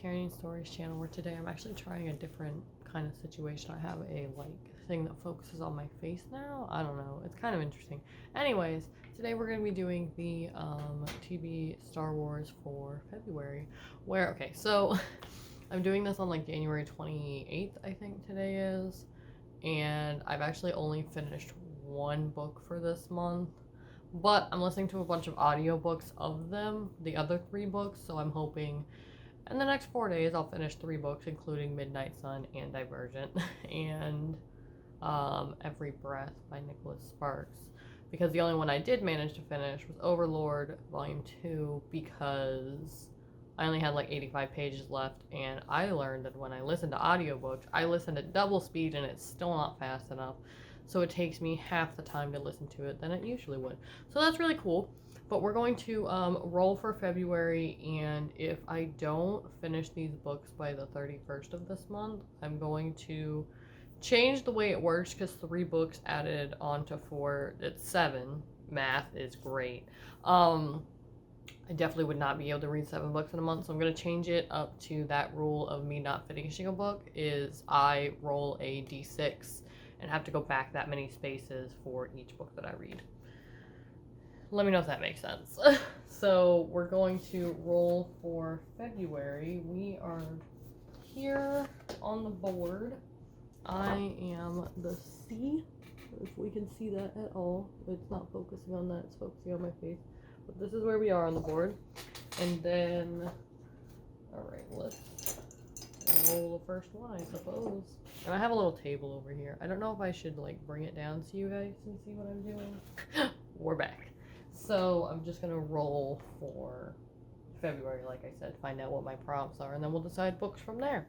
Tyranny Stories channel, where today I'm actually trying a different kind of situation. I have a thing that focuses on my face now. I don't know, it's kind of interesting. Anyways, today we're going to be doing the TV Star Wars for February, where, okay, so I'm doing this on like January 28th, I think today is, and I've actually only finished one book for this month. But I'm listening to a bunch of audiobooks of them, the other 3 books, so I'm hoping in the next 4 days I'll finish 3 books, including Midnight Sun and Divergent, and Every Breath by Nicholas Sparks. Because the only one I did manage to finish was Overlord Volume 2, because I only had like 85 pages left, and I learned that when I listen to audiobooks, I listen at double speed and it's still not fast enough. So it takes me half the time to listen to it than it usually would. So that's really cool. But we're going to roll for February, and if I don't finish these books by the 31st of this month, I'm going to change the way it works, because 3 books added on to 4, it's 7. Math is great. I definitely would not be able to read 7 books in a month, so I'm going to change it up to that rule of me not finishing a book is I roll a d6 and have to go back that many spaces for each book that I read. Let me know if that makes sense. So we're going to roll for February. We are here on the board. I am the C, if we can see that at all. It's not focusing on that, it's focusing on my face. But this is where we are on the board. And then, alright, let's roll the first one, I suppose. And I have a little table over here. I don't know if I should like bring it down so you guys can see what I'm doing. We're back. So I'm just gonna roll for February, like I said, find out what my prompts are, and then we'll decide books from there.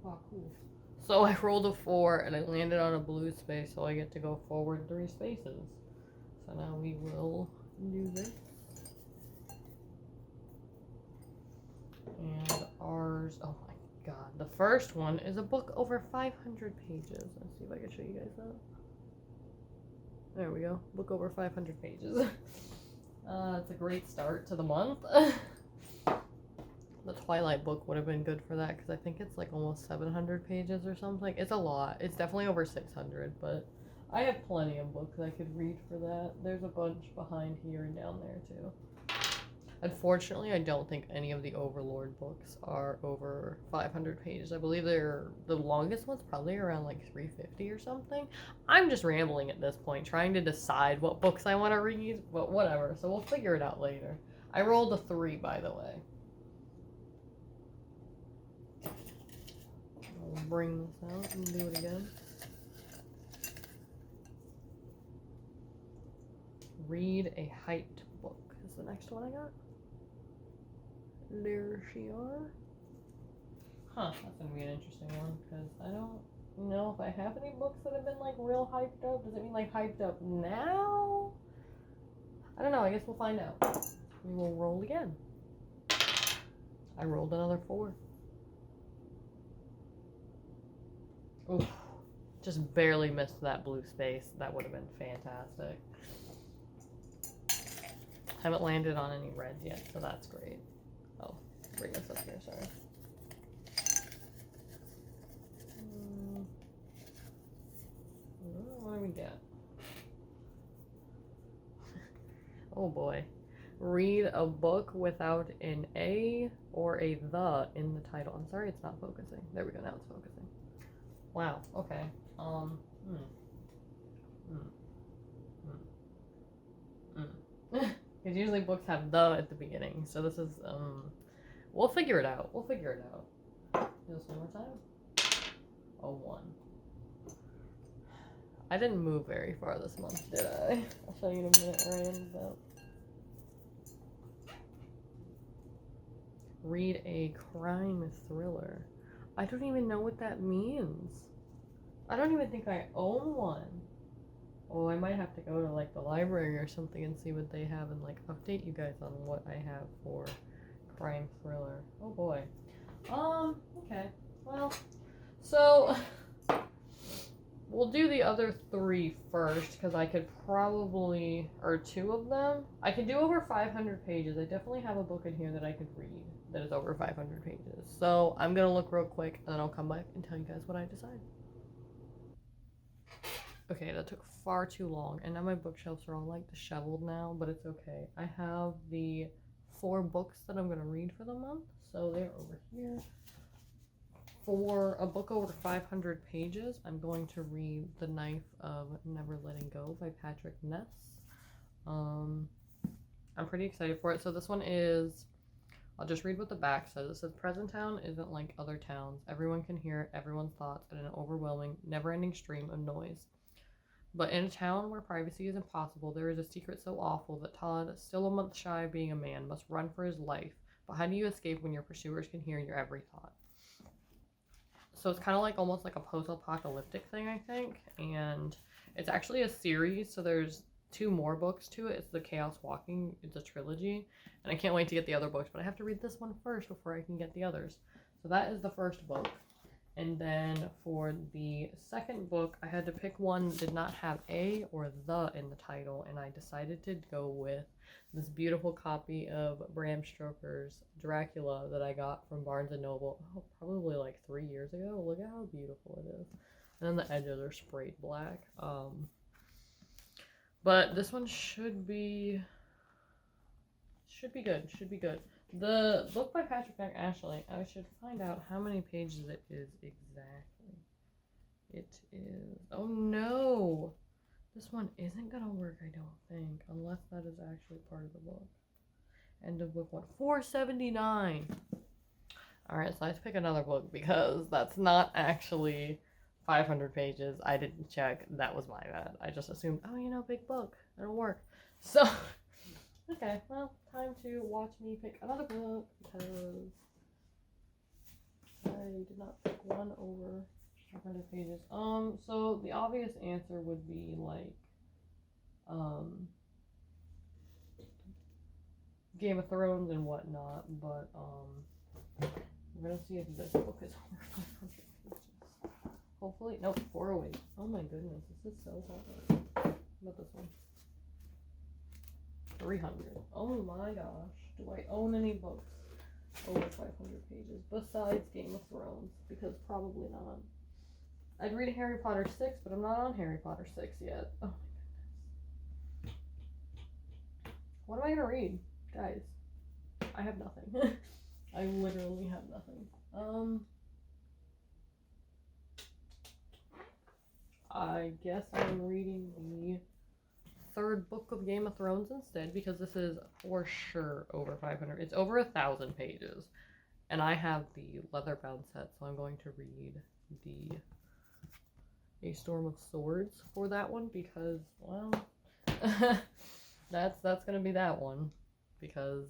Oh, cool. So I rolled a 4 and I landed on a blue space, so I get to go forward 3 spaces. So now we will do this. And ours, oh my god, the first one is a book over 500 pages. Let's see if I can show you guys that. There we go, book over 500 pages. It's a great start to the month. The Twilight book would have been good for that, because I think it's like almost 700 pages or something. It's a lot. It's definitely over 600, but I have plenty of books I could read for that. There's a bunch behind here and down there too. Unfortunately, I don't think any of the Overlord books are over 500 pages. I believe they're the longest one's probably around like 350 or something. I'm just rambling at this point, trying to decide what books I want to read, but whatever. So we'll figure it out later. I rolled a 3, by the way. I'll bring this out and do it again. Read a hyped book is the next one I got. There she are. Huh, that's gonna be an interesting one, because I don't know if I have any books that have been like real hyped up. Does it mean like hyped up now? I don't know, I guess we'll find out. We will roll again. I rolled another 4. Oof, just barely missed that blue space. That would have been fantastic. Haven't landed on any reds yet, so that's great. Oh, bring this up here, sorry. What do we get? Oh boy. Read a book without an A or a the in the title. I'm sorry it's not focusing. There we go, now it's focusing. Wow, okay. Because usually books have the at the beginning, so this is, we'll figure it out. We'll figure it out. Do this one more time. Oh, 1. I didn't move very far this month, did I? I'll show you in a minute where I ended up. Read a crime thriller. I don't even know what that means. I don't even think I own one. Oh, I might have to go to like the library or something and see what they have and like update you guys on what I have for crime thriller. Oh boy. Okay. Well, so we'll do the other 3 first, because I could probably, or 2 of them. I could do over 500 pages. I definitely have a book in here that I could read that is over 500 pages. So I'm going to look real quick, and then I'll come back and tell you guys what I decide. Okay, that took far too long, and now my bookshelves are all like disheveled now, but it's okay. I have the 4 books that I'm going to read for the month, so they're over here. For a book over 500 pages, I'm going to read The Knife of Never Letting Go by Patrick Ness. I'm pretty excited for it. So this one is, I'll just read what the back says. It says, Present Town isn't like other towns. Everyone can hear everyone's thoughts in an overwhelming, never-ending stream of noise. But in a town where privacy is impossible, there is a secret so awful that Todd, still a month shy of being a man, must run for his life. But how do you escape when your pursuers can hear your every thought? So it's kind of like almost like a post-apocalyptic thing, I think. And it's actually a series, so there's 2 more books to it. It's the Chaos Walking. It's a trilogy. And I can't wait to get the other books, but I have to read this one first before I can get the others. So that is the first book. And then for the second book, I had to pick one that did not have A or the in the title, and I decided to go with this beautiful copy of Bram Stoker's Dracula that I got from Barnes & Noble, probably like 3 years ago. Look at how beautiful it is. And then the edges are sprayed black. But this one should be good. The book by Patrick Ashley, I should find out how many pages it is exactly. It is, oh no! This one isn't gonna work, I don't think, unless that is actually part of the book. End of book 1, 479. Alright, so I have to pick another book because that's not actually 500 pages. I didn't check. That was my bad. I just assumed, oh, you know, big book. It'll work. So, okay, well, time to watch me pick another book because I did not pick one over 500 pages. So the obvious answer would be like, Game of Thrones and whatnot, but, we're gonna see if this book is over 500 pages. Hopefully, nope, 408. Oh my goodness, this is so hard. How about this one? 300. Oh my gosh, do I own any books over 500 pages besides Game of Thrones? Because probably not. I'd read Harry Potter 6, but I'm not on Harry Potter 6 yet. Oh my goodness. What am I gonna read? Guys, I have nothing. I literally have nothing. I guess I'm reading the 3rd book of Game of Thrones instead, because this is for sure over 500. It's over 1,000 pages. And I have the leather-bound set, so I'm going to read the A Storm of Swords for that one, because, well, that's going to be that one, because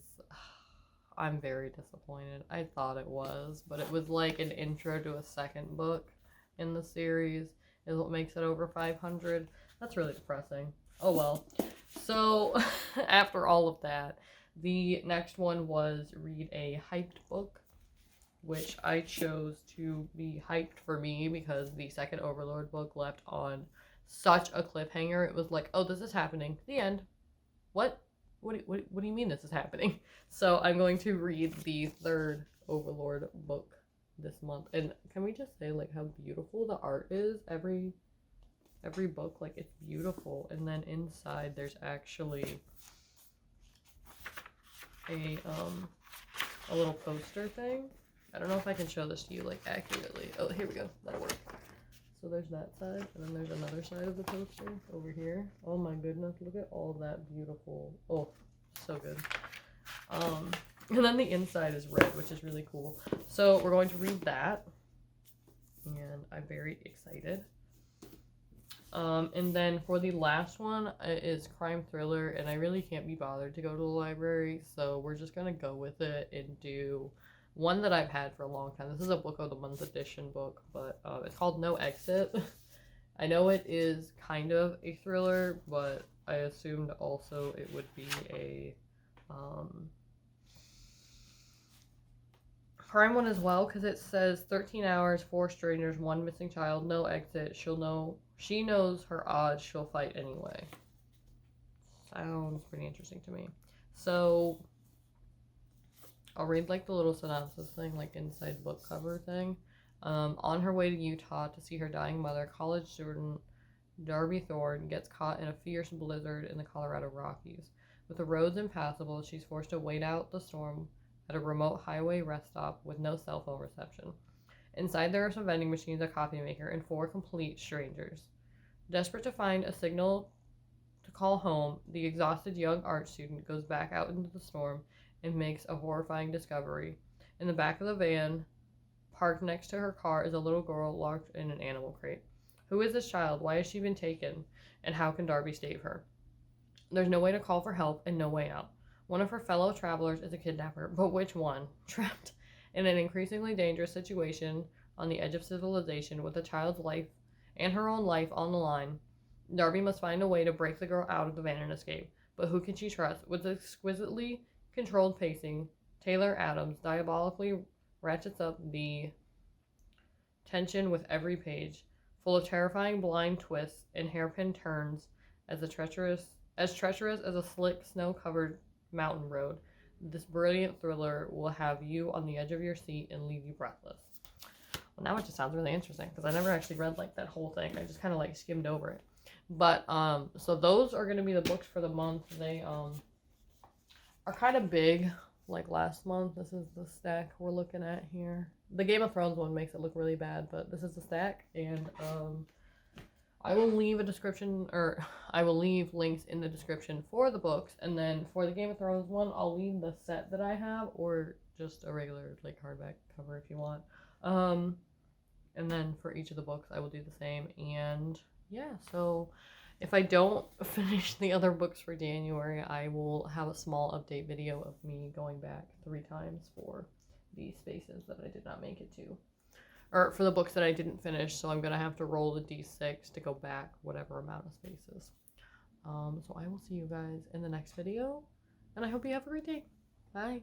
I'm very disappointed. I thought it was, but it was like an intro to a second book in the series is what makes it over 500. That's really depressing. Oh well. So after all of that, the next one was read a hyped book, which I chose to be hyped for me because the second Overlord book left on such a cliffhanger. It was like, oh, this is happening. The end. What? What do you mean this is happening? So I'm going to read the 3rd Overlord book this month. And can we just say, like, how beautiful the art is? Every book, like, it's beautiful. And then inside there's actually a little poster thing. I don't know if I can show this to you, like, accurately. Oh, here we go. That'll work. So there's that side, and then there's another side of the poster over here. Oh my goodness, look at all that beautiful, oh, so good. And then the inside is red, which is really cool. So we're going to read that, and I'm very excited. And then for the last one is crime thriller, and I really can't be bothered to go to the library, so we're just gonna go with it and do one that I've had for a long time. This is a book of the month edition book, but it's called No Exit. I know it is kind of a thriller, but I assumed also it would be a crime one as well, because it says 13 hours, 4 strangers, 1 missing child, no exit. She'll she knows her odds, she'll fight anyway. Sounds pretty interesting to me. So I'll read like the little synopsis thing, like inside book cover thing. On her way to Utah to see her dying mother, college student Darby Thorne gets caught in a fierce blizzard in the Colorado Rockies. With the roads impassable, she's forced to wait out the storm at a remote highway rest stop with no cell phone reception. Inside there are some vending machines, a coffee maker, and 4 complete strangers. Desperate to find a signal to call home, the exhausted young art student goes back out into the storm and makes a horrifying discovery. In the back of the van, parked next to her car, is a little girl locked in an animal crate. Who is this child? Why has she been taken? And how can Darby save her? There's no way to call for help and no way out. One of her fellow travelers is a kidnapper, but which one? Trapped in an increasingly dangerous situation on the edge of civilization with a child's life and her own life on the line, Darby must find a way to break the girl out of the van and escape. But who can she trust? With exquisitely controlled pacing, Taylor Adams diabolically ratchets up the tension with every page, full of terrifying blind twists and hairpin turns as treacherous as a slick, snow-covered mountain road. This brilliant thriller will have you on the edge of your seat and leave you breathless. Well, now it just sounds really interesting because I never actually read like that whole thing. I just kind of like skimmed over it. But so those are going to be the books for the month. They are kind of big, like last month. This is the stack we're looking at here. The Game of Thrones one makes it look really bad, but this is the stack, and I will leave I will leave links in the description for the books, and then for the Game of Thrones one, I'll leave the set that I have, or just a regular like hardback cover if you want. And then for each of the books, I will do the same, and yeah, so if I don't finish the other books for January, I will have a small update video of me going back 3 times for the spaces that I did not make it to. Or for the books that I didn't finish, so I'm going to have to roll the d6 to go back whatever amount of spaces. So I will see you guys in the next video, and I hope you have a great day. Bye!